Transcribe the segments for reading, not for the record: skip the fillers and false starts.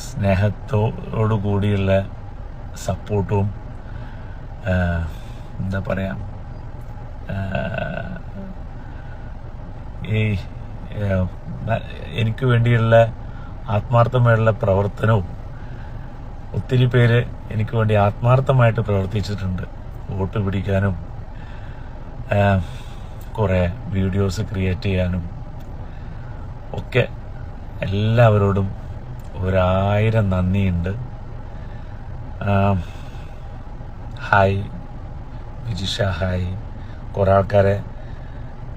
സ്നേഹത്തോടു കൂടിയുള്ള സപ്പോർട്ടും എന്താ പറയുക, ഈ എനിക്ക് വേണ്ടിയുള്ള ആത്മാർത്ഥമായുള്ള പ്രവർത്തനവും ഒത്തിരി പേര് എനിക്ക് വേണ്ടി ആത്മാർത്ഥമായിട്ട് പ്രവർത്തിച്ചിട്ടുണ്ട്. വോട്ട് പിടിക്കാനും കുറേ വീഡിയോസ് ക്രിയേറ്റ് ചെയ്യാനും ഒക്കെ എല്ലാവരോടും 1000 നന്ദിയുണ്ട്. Hi Vijisha, hi. കുറേ ആൾക്കാരെ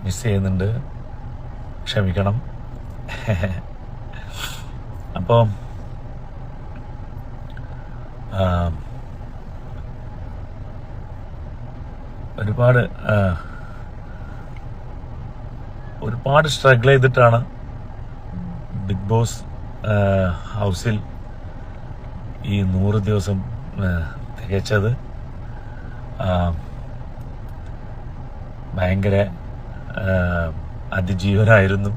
മിസ് ചെയ്യുന്നുണ്ട്, ക്ഷമിക്കണം. അപ്പോൾ ഒരുപാട് സ്ട്രഗിൾ ചെയ്തിട്ടാണ് ബിഗ് ബോസ് ഹൗസിൽ ഈ 100 ദിവസം തികച്ചത്. ഭയങ്കര അതിജീവനായിരുന്നു.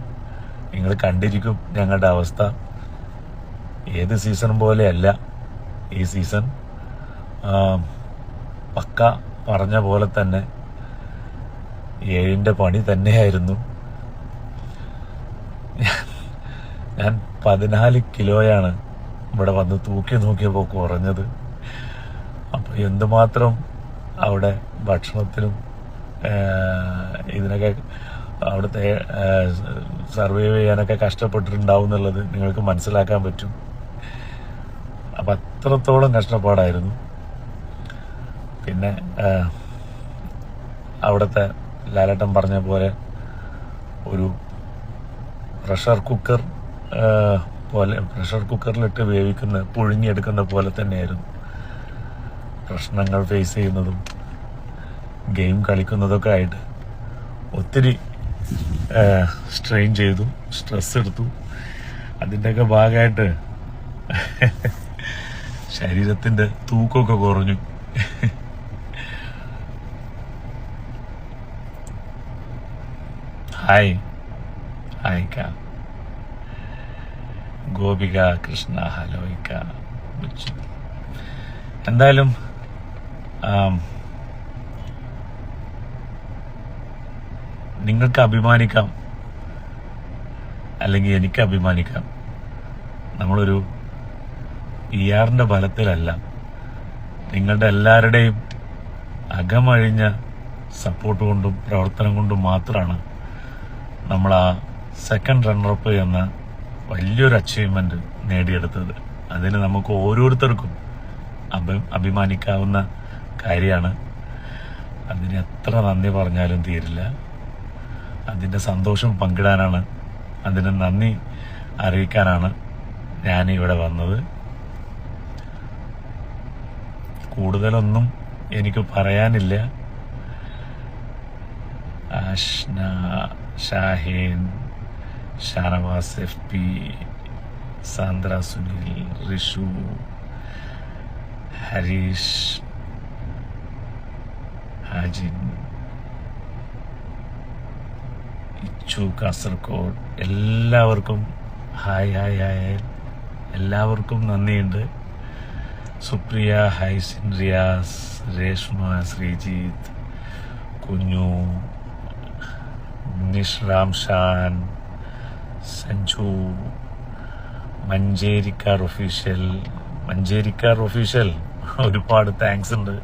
നിങ്ങൾ കണ്ടിരിക്കും ഞങ്ങളുടെ അവസ്ഥ. ഏത് സീസൺ പോലെയല്ല ഈ സീസൺ. പക്ക പറഞ്ഞ പോലെ തന്നെ 7ന്റെ പണി തന്നെയായിരുന്നു. ഞാൻ 14 കിലോയാണ് ഇവിടെ വന്ന് തൂക്കി നോക്കിയപ്പോൾ കുറഞ്ഞത്. അപ്പോൾ എന്തുമാത്രം അവിടെ ഭക്ഷണത്തിനും ഇതിനൊക്കെ അവിടുത്തെ സർവൈവ് ചെയ്യാനൊക്കെ കഷ്ടപ്പെട്ടിട്ടുണ്ടാവും എന്നുള്ളത് നിങ്ങൾക്ക് മനസ്സിലാക്കാൻ പറ്റും. അപ്പം അത്രത്തോളം കഷ്ടപ്പാടായിരുന്നു. പിന്നെ അവിടുത്തെ ലാലേട്ടൻ പറഞ്ഞ പോലെ ഒരു പ്രഷർ കുക്കറിലിട്ട് പുഴുങ്ങിയെടുക്കുന്ന പോലെ തന്നെയായിരുന്നു പ്രശ്നങ്ങൾ ഫേസ് ചെയ്യുന്നതും ഗെയിം കളിക്കുന്നതൊക്കെ ആയിട്ട്. ഒത്തിരി സ്ട്രെയിൻ ചെയ്തു, സ്ട്രെസ് എടുത്തു. അതിൻ്റെയൊക്കെ ഭാഗമായിട്ട് ശരീരത്തിൻ്റെ തൂക്കമൊക്കെ കുറഞ്ഞു. ഹായ് ഹായ്ക്ക, ഗോപിക കൃഷ്ണ, ഹലോയ്ക്ക. എന്തായാലും നിങ്ങൾക്ക് അഭിമാനിക്കാം, അല്ലെങ്കിൽ എനിക്ക് അഭിമാനിക്കാം. നമ്മളൊരു PR-ന്റെ ബലത്തിലല്ല, നിങ്ങളുടെ എല്ലാവരുടെയും അകമഴിഞ്ഞ സപ്പോർട്ട് കൊണ്ടും പ്രവർത്തനം കൊണ്ടും മാത്രമാണ് നമ്മൾ ആ സെക്കൻഡ് റണ്ണറപ്പ് എന്ന വലിയൊരു അച്ചീവ്മെന്റ് നേടിയെടുത്തത്. അതിന് നമുക്ക് ഓരോരുത്തർക്കും അഭിമാനിക്കാവുന്ന കാര്യമാണ്. അതിന് എത്ര നന്ദി പറഞ്ഞാലും തീരില്ല. അതിൻ്റെ സന്തോഷം പങ്കിടാനാണ്, അതിന് നന്ദി അറിയിക്കാനാണ് ഞാനിവിടെ വന്നത്. കൂടുതലൊന്നും എനിക്ക് പറയാനില്ല. ആഷ്ന, ഷാഹീൻ, ഷാനവാസ്, FP, സാന്ദ്ര, സുനിൽ, റിഷു, ഹരീഷ്, ഹാജിൻ, ഇച്ചു, കാസർഗോഡ്, എല്ലാവർക്കും ഹായ് ഹായ് ഹായ്. എല്ലാവർക്കും നന്ദിയുണ്ട്. സുപ്രിയ, ഹൈസിൻ, റിയാസ്, രേഷ്മ, ശ്രീജിത്ത്, കുഞ്ഞു, നിഷ്റാം, ഷാൻ, സഞ്ജു, മഞ്ചേരിക്കാർ ഒഫീഷ്യൽ ഒരുപാട് താങ്ക്സ് ഉണ്ട്.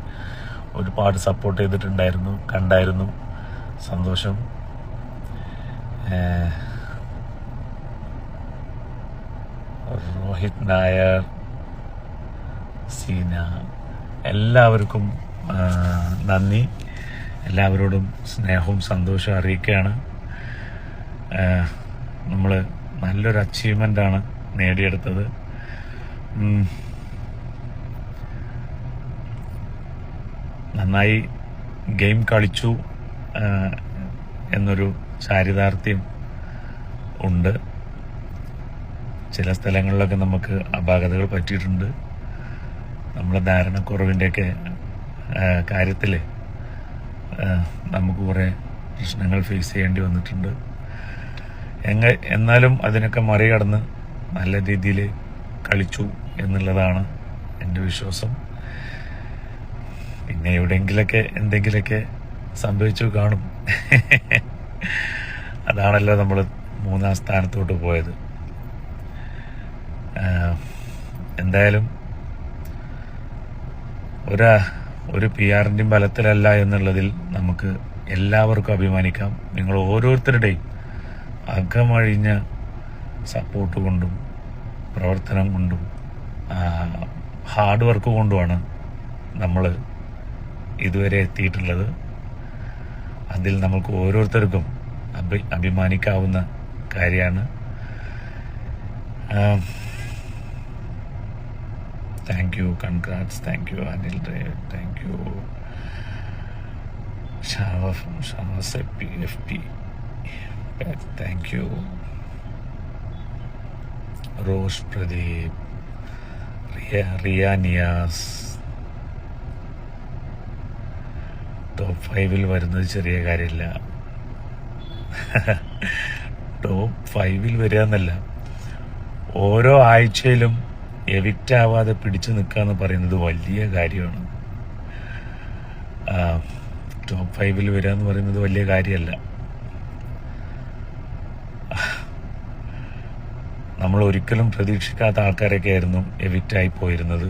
ഒരുപാട് സപ്പോർട്ട് ചെയ്തിട്ടുണ്ടായിരുന്നു, കണ്ടായിരുന്നു, സന്തോഷം. രോഹിത് നായർ, സീന, എല്ലാവർക്കും നന്ദി. എല്ലാവരോടും സ്നേഹവും സന്തോഷവും അറിയിക്കുകയാണ്. നമ്മൾ നല്ലൊരു അച്ചീവ്മെൻ്റാണ് നേടിയെടുത്തത്. നന്നായി ഗെയിം കളിച്ചു എന്നൊരു ചാരിതാർത്ഥ്യം ഉണ്ട്. ചില സ്ഥലങ്ങളിലൊക്കെ നമുക്ക് അപാകതകൾ പറ്റിയിട്ടുണ്ട്. നമ്മളെ ധാരണക്കുറവിൻ്റെയൊക്കെ കാര്യത്തിൽ നമുക്ക് കുറേ പ്രശ്നങ്ങൾ ഫേസ് ചെയ്യേണ്ടി വന്നിട്ടുണ്ട്. എന്നാലും അതിനൊക്കെ മറികടന്ന് നല്ല രീതിയിൽ കളിച്ചു എന്നുള്ളതാണ് എൻ്റെ വിശ്വാസം. പിന്നെ എവിടെയെങ്കിലൊക്കെ എന്തെങ്കിലുമൊക്കെ സംഭവിച്ചു കാണും. അതാണല്ലോ നമ്മൾ 3-ാം സ്ഥാനത്തോട്ട് പോയത്. എന്തായാലും ഒരു PR-ൻ്റെയും ബലത്തിലല്ല എന്നുള്ളതിൽ നമുക്ക് എല്ലാവർക്കും അഭിമാനിക്കാം. നിങ്ങൾ ഓരോരുത്തരുടെയും അകമഴിഞ്ഞ സപ്പോർട്ട് കൊണ്ടും പ്രവർത്തനം കൊണ്ടും ഹാർഡ് വർക്ക് കൊണ്ടുമാണ് നമ്മൾ ഇതുവരെ എത്തിയിട്ടുള്ളത്. അതിൽ നമുക്ക് ഓരോരുത്തർക്കും അഭിമാനിക്കാവുന്ന കാര്യമാണ്. Thank you, congrats, thank you Anil, thank you Shavas FP, thank you Rosh Pradeep, Riya Niyas. Top 5-ൽ വരുന്നത് ചെറിയ കാര്യമില്ല. ടോപ്പ് 5-ൽ വരിക എന്നല്ല, ഓരോ ആഴ്ചയിലും എവിക്റ്റ് ആവാതെ പിടിച്ചു നിൽക്കുക എന്ന് പറയുന്നത് വലിയ കാര്യമാണ്. ടോപ്പ് 5-ൽ വരിക എന്ന് പറയുന്നത് വലിയ കാര്യമല്ല. നമ്മൾ ഒരിക്കലും പ്രതീക്ഷിക്കാത്ത ആൾക്കാരൊക്കെ ആയിരുന്നു എവിക്റ്റായി പോയിരുന്നത്.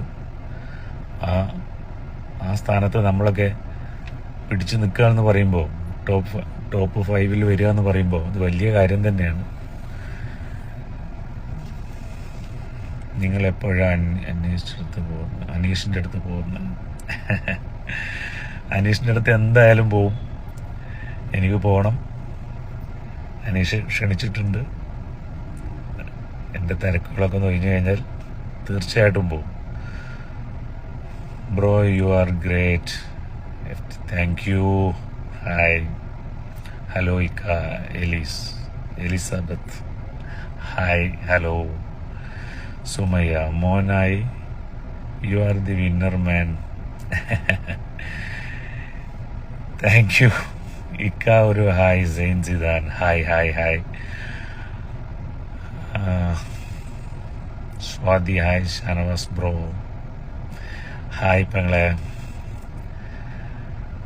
ആ സ്ഥാനത്ത് നമ്മളൊക്കെ പിടിച്ചു നിൽക്കുക എന്ന് പറയുമ്പോൾ, ടോപ്പ് 5-ൽ വരിക എന്ന് പറയുമ്പോൾ അത് വലിയ കാര്യം തന്നെയാണ്. നിങ്ങളെപ്പോഴാണ് അനീഷിൻ്റെ അടുത്ത് പോകുന്നത്? അനീഷിൻ്റെ അടുത്ത് എന്തായാലും പോവും. എനിക്ക് പോകണം. അനീഷ് ക്ഷണിച്ചിട്ടുണ്ട്. എൻ്റെ തിരക്കുകളൊക്കെ ഒന്ന് ഒഴിഞ്ഞു കഴിഞ്ഞാൽ തീർച്ചയായിട്ടും പോവും. Bro, you are great. Thank you. Hi, hello ഇക്ക. Elizabeth, hi, hello. സുമയ്യ, മോനായി, you are the winner man. Thank you ഇക്ക. ഒരു hi. Zain Zidane, hi hi hi. Swathi, hi. Shanavas bro, hi പെങ്ങളെ.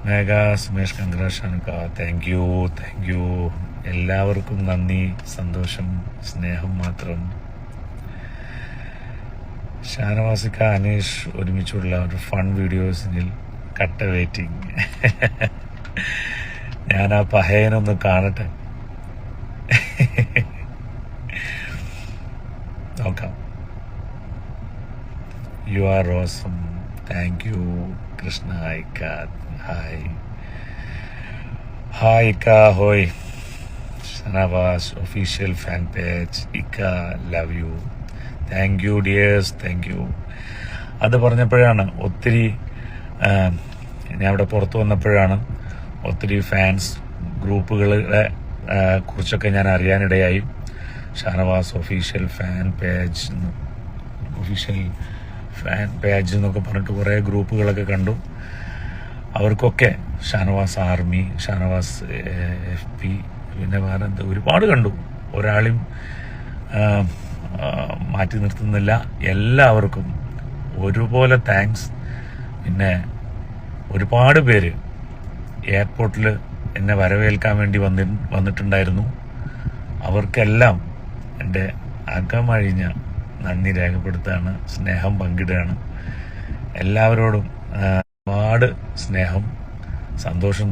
മേഘ, സുമേഷ്, കൺഗ്രാഷാനുക്ക. Thank you. എല്ലാവർക്കും നന്ദി, സന്തോഷം, സ്നേഹം മാത്രം. ഷാനവാസിക്ക, അനീഷ് ഒരുമിച്ചുള്ള ഒരു ഫൺ വീഡിയോസിൽ കട്ട വെയിറ്റിംഗ്. ഞാൻ ആ പഹയനൊന്ന് കാണട്ടെ. നോക്കാം. You are awesome. Thank you Krishna. ഇക്ക, ഹായ്. ഹായ് ഇക്ക, ഹോയ്. Shanavas official fan page. ഇക്ക, love you. Thank you dears, thank you. അത് പറഞ്ഞപ്പോഴാണ് ഒത്തിരി, ഞാൻ ഇവിടെ പുറത്തു വന്നപ്പോഴാണ് ഒത്തിരി ഫാൻസ് ഗ്രൂപ്പുകളെ കുറിച്ചൊക്കെ ഞാൻ അറിയാനിടയായി. ഷാനവാസ് ഒഫീഷ്യൽ ഫാൻ പേജ് എന്നൊക്കെ പറഞ്ഞിട്ട് കുറേ ഗ്രൂപ്പുകളൊക്കെ കണ്ടു. അവർക്കൊക്കെ ഷാനവാസ് ആർമി, ഷാനവാസ് FP, പിന്നെ വേറെ ഒരുപാട് കണ്ടു. ഒരാളെയും മാറ്റി നിർത്തുന്നില്ല. എല്ലാവർക്കും ഒരുപോലെ താങ്ക്സ്. പിന്നെ ഒരുപാട് പേര് എയർപോർട്ടിൽ എന്നെ വരവേൽക്കാൻ വേണ്ടി വന്നിട്ടുണ്ടായിരുന്നു. അവർക്കെല്ലാം എൻ്റെ അകമഴിഞ്ഞ നന്ദി രേഖപ്പെടുത്തുകയാണ്, സ്നേഹം പങ്കിടുകയാണ്. എല്ലാവരോടും ഒരുപാട് സ്നേഹം, സന്തോഷം.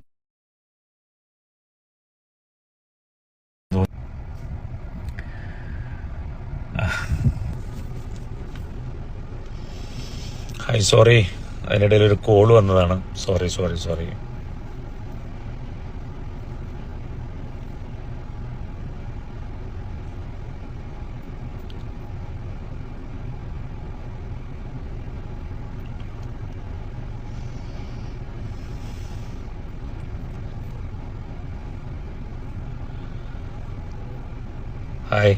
ഹായ്, സോറി, അതിനിടയിൽ ഒരു കോൾ വന്നതാണ്. സോറി. ഹായ്.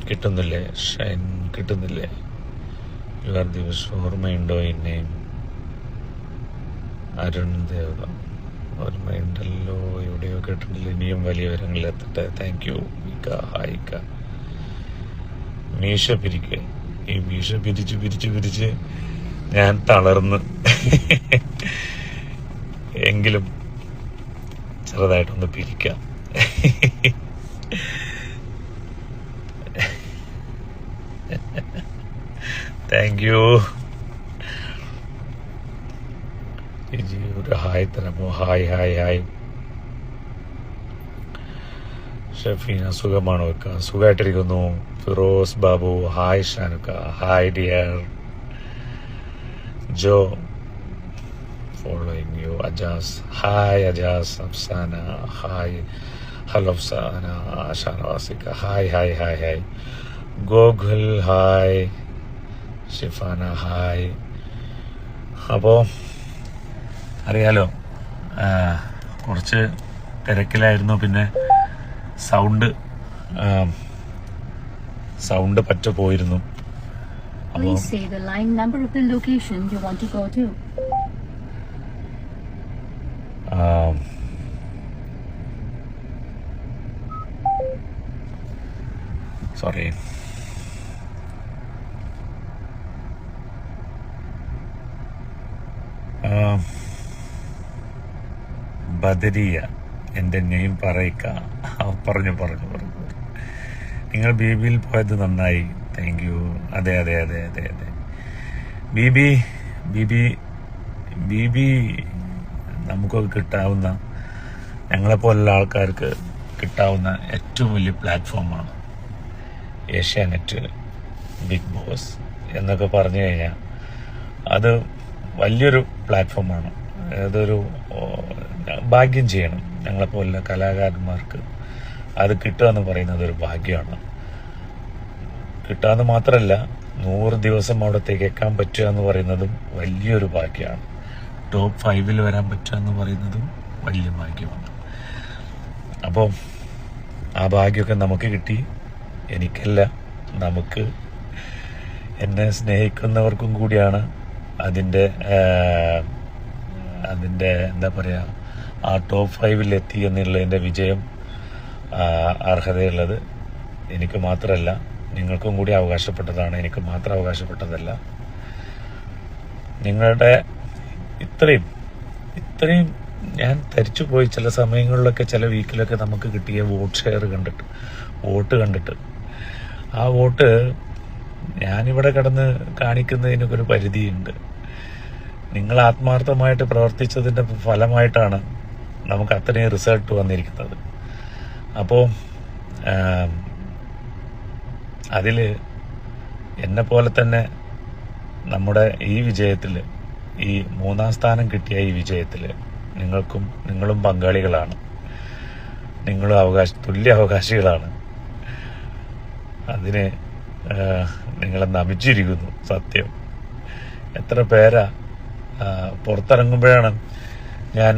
കിട്ടുന്നില്ലേ? ഷൈൻ കിട്ടുന്നില്ലേ? യുവർ ദിവസം ഓർമ്മയുണ്ടോ? എന്നെയും അരുൺ ദേവ ഓർമ്മയുണ്ടല്ലോ, എവിടെയോ കേട്ടിട്ടില്ല. ഇനിയും വലിയ വിവരങ്ങളിൽ എത്തട്ടെ. താങ്ക് യു ഇക്ക. ഹായ് ഇക്ക. മീശ പിരിക്കുക. ഈ മീശ പിരിച്ച് ഞാൻ തളർന്ന് എങ്കിലും ചെറുതായിട്ടൊന്ന് പിരിക്കാം. Thank you. ഒരു ഹായ് തരാമോ? ഹായ്. ഷഫീന സുഖമാണോ വെക്ക? സുഖമായിട്ടിരിക്കുന്നു. ഫിറോസ് ബാബു ഹായ്. ഷാനുക്ക hi dear. Jo following you. Ajas hi. Ajas. Afsana hi. Hello Afsana. ഷാനവാസിക്ക hi. Gokul hi. Shifana hi. അപ്പോൾ അറിയാലോ, കുറച്ച് തിരക്കിലായിരുന്നു. പിന്നെ സൗണ്ട് പറ്റ പോയിരുന്നു. അപ്പോൾ സോറി. ബദരിയ എൻ്റെ നെയിം പറയിക്ക. പറഞ്ഞു. നിങ്ങൾ ബീബിയിൽ പോയത് നന്നായി. Thank you. അതെ. ബീബി നമുക്കൊക്കെ കിട്ടാവുന്ന, ഞങ്ങളെപ്പോലുള്ള ആൾക്കാർക്ക് കിട്ടാവുന്ന ഏറ്റവും വലിയ പ്ലാറ്റ്ഫോമാണ് ഏഷ്യാനെറ്റ്, ബിഗ് ബോസ് എന്നൊക്കെ പറഞ്ഞു കഴിഞ്ഞാൽ അത് വലിയൊരു പ്ലാറ്റ്ഫോമാണ്. അതൊരു ഭാഗ്യം ചെയ്യണം. ഞങ്ങളെപ്പോലുള്ള കലാകാരന്മാർക്ക് അത് കിട്ടുക എന്ന് പറയുന്നത് ഒരു ഭാഗ്യമാണ്. കിട്ടാന്ന് മാത്രമല്ല, 100 ദിവസം അവിടെ തികയ്ക്കാൻ പറ്റുക എന്ന് പറയുന്നതും വലിയൊരു ഭാഗ്യമാണ്. ടോപ്പ് 5 വരാൻ പറ്റുക എന്ന് പറയുന്നതും വലിയ ഭാഗ്യമാണ്. അപ്പോൾ ആ ഭാഗ്യമൊക്കെ നമുക്ക് കിട്ടി. എനിക്കല്ല, നമുക്ക്, എന്നെ സ്നേഹിക്കുന്നവർക്കും കൂടിയാണ് അതിൻ്റെ എന്താ പറയുക, ആ ടോപ്പ് 5 എത്തി എന്നുള്ളതിൻ്റെ വിജയം അർഹതയുള്ളത് എനിക്ക് മാത്രമല്ല, നിങ്ങൾക്കും കൂടി അവകാശപ്പെട്ടതാണ്. എനിക്ക് മാത്രം അവകാശപ്പെട്ടതല്ല. നിങ്ങളുടെ ഇത്രയും ഞാൻ ധരിച്ചു പോയി ചില സമയങ്ങളിലൊക്കെ, ചില വീക്കിലൊക്കെ നമുക്ക് കിട്ടിയ വോട്ട് കണ്ടിട്ട് ആ വോട്ട് ഞാനിവിടെ കിടന്ന് കാണിക്കുന്നതിനൊക്കെ ഒരു പരിധിയുണ്ട്. നിങ്ങൾ ആത്മാർത്ഥമായിട്ട് പ്രവർത്തിച്ചതിൻ്റെ ഫലമായിട്ടാണ് നമുക്ക് അത്രയും റിസൾട്ട് വന്നിരിക്കുന്നത്. അപ്പോൾ അതിൽ എന്നെ പോലെ തന്നെ നമ്മുടെ ഈ വിജയത്തിൽ, ഈ 3ാം സ്ഥാനം കിട്ടിയ ഈ വിജയത്തിൽ നിങ്ങളും പങ്കാളികളാണ്. നിങ്ങളും തുല്യ അവകാശികളാണ്. അതിന് നിങ്ങളെ നമിച്ചിരിക്കുന്നു. സത്യം. എത്ര പേരാ പുറത്തിറങ്ങുമ്പോഴാണ് ഞാൻ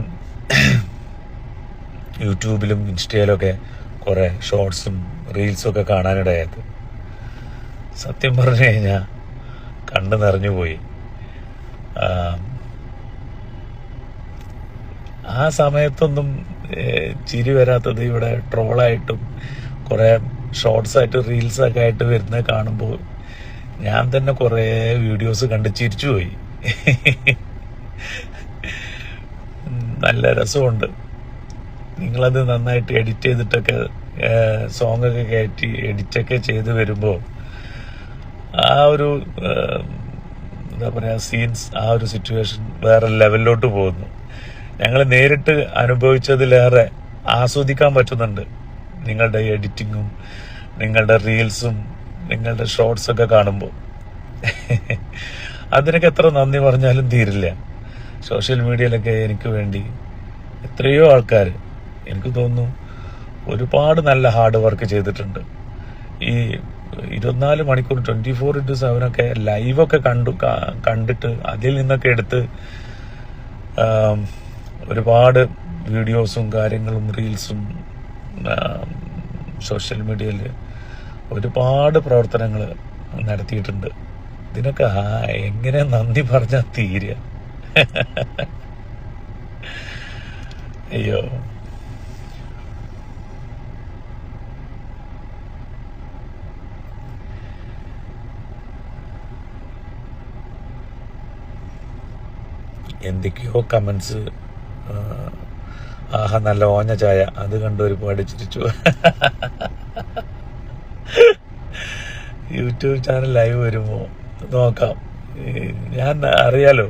യൂട്യൂബിലും ഇൻസ്റ്റയിലൊക്കെ കുറേ ഷോർട്സും റീൽസും ഒക്കെ കാണാനിടയായത്. സത്യം പറഞ്ഞു കഴിഞ്ഞാൽ കണ്ടു നിറഞ്ഞുപോയി. ആ സമയത്തൊന്നും ചിരി വരാത്തത് ഇവിടെ ട്രോളായിട്ടും കുറേ ഷോർട്സായിട്ട് റീൽസൊക്കെ ആയിട്ട് വരുന്നത് കാണുമ്പോൾ ഞാൻ തന്നെ കുറേ വീഡിയോസ് കണ്ട് ചിരിച്ചുപോയി. നല്ല രസമുണ്ട്. നിങ്ങളത് നന്നായിട്ട് എഡിറ്റ് ചെയ്തിട്ടൊക്കെ സോങ്ങൊക്കെ കയറ്റി എഡിറ്റൊക്കെ ചെയ്ത് വരുമ്പോൾ ആ ഒരു എന്താ പറയുക, സീൻസ്, ആ ഒരു സിറ്റുവേഷൻ വേറെ ലെവലിലോട്ട് പോകുന്നു. ഞങ്ങൾ നേരിട്ട് അനുഭവിച്ചതിലേറെ ആസ്വദിക്കാൻ പറ്റുന്നുണ്ട് നിങ്ങളുടെ എഡിറ്റിങ്ങും നിങ്ങളുടെ റീൽസും നിങ്ങളുടെ ഷോർട്സൊക്കെ കാണുമ്പോൾ. അതിനൊക്കെ എത്ര നന്ദി പറഞ്ഞാലും തീരില്ല. സോഷ്യൽ മീഡിയയിലൊക്കെ എനിക്ക് വേണ്ടി എത്രയോ ആൾക്കാർ, എനിക്ക് തോന്നുന്നു ഒരുപാട് നല്ല ഹാർഡ് വർക്ക് ചെയ്തിട്ടുണ്ട്. ഈ 24 മണിക്കൂർ 24/7 ലൈവൊക്കെ കണ്ടിട്ട് അതിൽ നിന്നൊക്കെ എടുത്ത് ഒരുപാട് വീഡിയോസും കാര്യങ്ങളും റീൽസും സോഷ്യൽ മീഡിയയിൽ ഒരുപാട് പ്രവർത്തനങ്ങൾ നടത്തിയിട്ടുണ്ട്. ഇതിനൊക്കെ എങ്ങനെ നന്ദി പറഞ്ഞാൽ തീരുക. അയ്യോ, എന്തൊക്കെയോ കമന്റ്സ്. ആഹാ, നല്ല ഓഞ്ഞ ചായ, അത് കണ്ട് ഒരുപാട് ചിരിച്ചു. യൂട്യൂബ് ചാനൽ ലൈവ് വരുമോ നോക്കാം. ഞാൻ അറിയാലോ,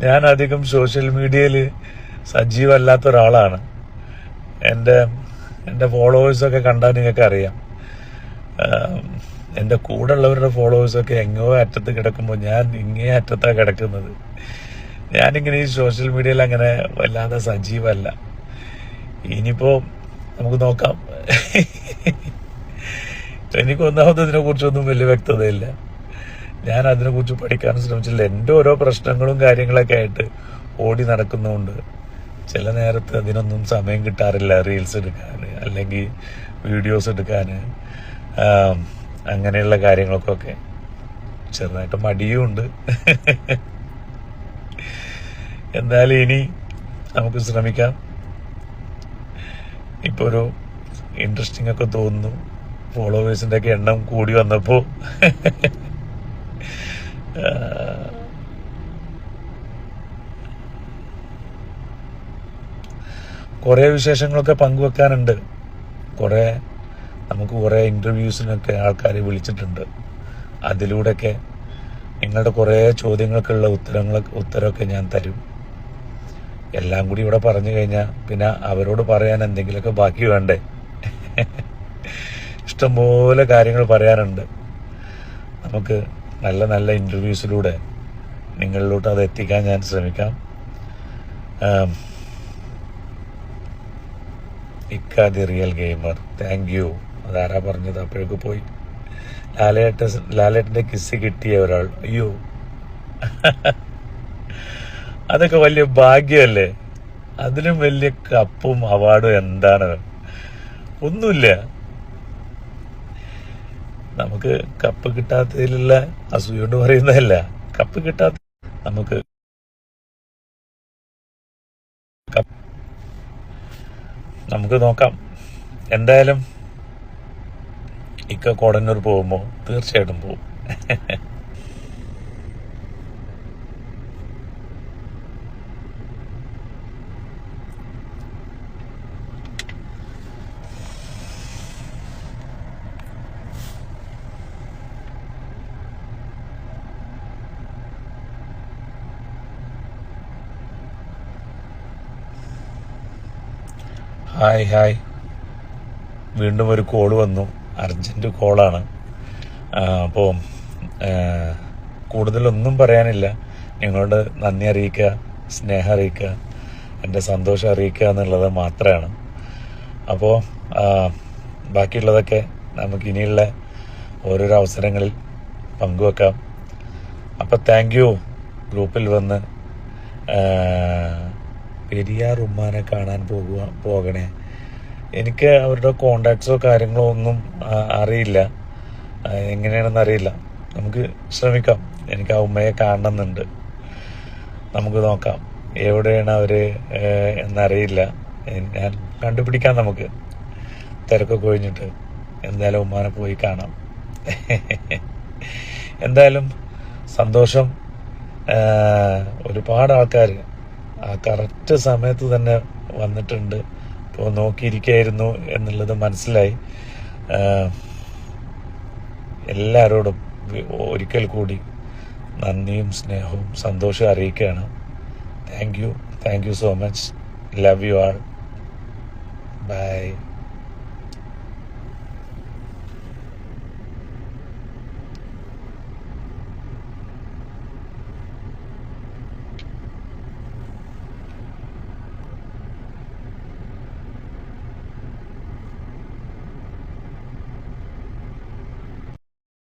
ഞാൻ അധികം സോഷ്യൽ മീഡിയയിൽ സജീവമല്ലാത്ത ഒരാളാണ്. എൻ്റെ ഫോളോവേഴ്സൊക്കെ കണ്ടാൽ നിങ്ങൾക്ക് അറിയാം. എൻ്റെ കൂടെ ഉള്ളവരുടെ ഫോളോവേഴ്സൊക്കെ എങ്ങോ അറ്റത്ത് കിടക്കുമ്പോൾ ഞാൻ ഇങ്ങേ അറ്റത്താണ് കിടക്കുന്നത്. ഞാനിങ്ങനെ ഈ സോഷ്യൽ മീഡിയയിൽ അങ്ങനെ വല്ലാതെ സജീവമല്ല. ഇനിയിപ്പോ നമുക്ക് നോക്കാം. എനിക്ക് ഒന്നാമത് ഇതിനെ കുറിച്ചൊന്നും വലിയ വ്യക്തതയില്ല. ഞാൻ അതിനെക്കുറിച്ച് പഠിക്കാൻ ശ്രമിച്ചില്ല. എൻ്റെ ഓരോ പ്രശ്നങ്ങളും കാര്യങ്ങളൊക്കെ ആയിട്ട് ഓടി നടക്കുന്നതുകൊണ്ട് ചില നേരത്ത് അതിനൊന്നും സമയം കിട്ടാറില്ല. റീൽസ് എടുക്കാൻ അല്ലെങ്കിൽ വീഡിയോസ് എടുക്കാൻ, അങ്ങനെയുള്ള കാര്യങ്ങൾക്കൊക്കെ ചെറുതായിട്ട് മടിയുമുണ്ട്. എന്തായാലും ഇനി നമുക്ക് ശ്രമിക്കാം. ഇപ്പോൾ ഒരു ഇൻട്രസ്റ്റിംഗ് ഒക്കെ തോന്നുന്നു. ഫോളോവേഴ്സിൻ്റെ ഒക്കെ എണ്ണം കൂടി വന്നപ്പോൾ കുറേ വിശേഷങ്ങളൊക്കെ പങ്കുവെക്കാനുണ്ട്. നമുക്ക് കുറേ ഇൻ്റർവ്യൂസിനൊക്കെ ആൾക്കാരെ വിളിച്ചിട്ടുണ്ട്. അതിലൂടെയൊക്കെ നിങ്ങളുടെ കുറേ ചോദ്യങ്ങൾക്കുള്ള ഉത്തരമൊക്കെ ഞാൻ തരും. എല്ലാം കൂടി ഇവിടെ പറഞ്ഞു കഴിഞ്ഞാൽ പിന്നെ അവരോട് പറയാൻ എന്തെങ്കിലുമൊക്കെ ബാക്കി വേണ്ടേ? ഇഷ്ടംപോലെ കാര്യങ്ങൾ പറയാനുണ്ട്. നമുക്ക് നല്ല നല്ല ഇൻ്റർവ്യൂസിലൂടെ നിങ്ങളിലോട്ട് അത് എത്തിക്കാൻ ഞാൻ ശ്രമിക്കാം. ഇക്ക the real gamer, thank you. അതാരാ പറഞ്ഞത്? അപ്പോഴേക്ക് പോയി. ലാലേട്ടൻ്റെ കിസ് കിട്ടിയ ഒരാൾ. അയ്യോ, അതൊക്കെ വലിയ ഭാഗ്യമല്ലേ? അതിലും വലിയ കപ്പും അവാർഡും എന്താണ്? ഒന്നുമില്ല. നമുക്ക് കപ്പ് കിട്ടാത്തതിലുള്ള അസൂയോണ്ട് പറയുന്നതല്ല. കപ്പ് കിട്ടാത്ത നമുക്ക് നോക്കാം. എന്തായാലും ഇക്ക കോടന്നൂർ പോകുമ്പോൾ തീർച്ചയായിട്ടും പോകും. ഹായ്, വീണ്ടും ഒരു കോള് വന്നു. അർജന്റ് കോളാണ്. അപ്പോൾ കൂടുതലൊന്നും പറയാനില്ല. നിങ്ങളോട് നന്ദി അറിയിക്കുക, സ്നേഹം അറിയിക്കുക, എൻ്റെ സന്തോഷം അറിയിക്കുക എന്നുള്ളത് മാത്രമാണ്. അപ്പോൾ ബാക്കിയുള്ളതൊക്കെ നമുക്ക് ഇനിയുള്ള ഓരോരോ അവസരങ്ങളിൽ പങ്കുവെക്കാം. അപ്പോൾ താങ്ക് യു. ഗ്രൂപ്പിൽ വന്ന് പെരിയാർ ഉമ്മാനെ കാണാൻ പോകണേ. എനിക്ക് അവരുടെ കോണ്ടാക്ട്സോ കാര്യങ്ങളോ ഒന്നും അറിയില്ല, എങ്ങനെയാണെന്ന് അറിയില്ല. നമുക്ക് ശ്രമിക്കാം. എനിക്ക് ആ ഉമ്മയെ കാണണമെന്നുണ്ട്. നമുക്ക് നോക്കാം എവിടെയാണ് അവർ എന്നറിയില്ല. ഞാൻ കണ്ടുപിടിക്കാം. നമുക്ക് തിരക്കൊക്കെ കഴിഞ്ഞിട്ട് എന്തായാലും ഉമ്മാനെ പോയി കാണാം. എന്തായാലും സന്തോഷം. ഒരുപാട് ആൾക്കാർ ആ കറക്റ്റ് സമയത്ത് തന്നെ വന്നിട്ടുണ്ട്. ഇപ്പോൾ നോക്കിയിരിക്കായിരുന്നു എന്നുള്ളത് മനസ്സിലായി. എല്ലാവരോടും ഒരിക്കൽ കൂടി നന്ദിയും സ്നേഹവും സന്തോഷവും അറിയിക്കുകയാണ്. Thank you so much. Love you all. By.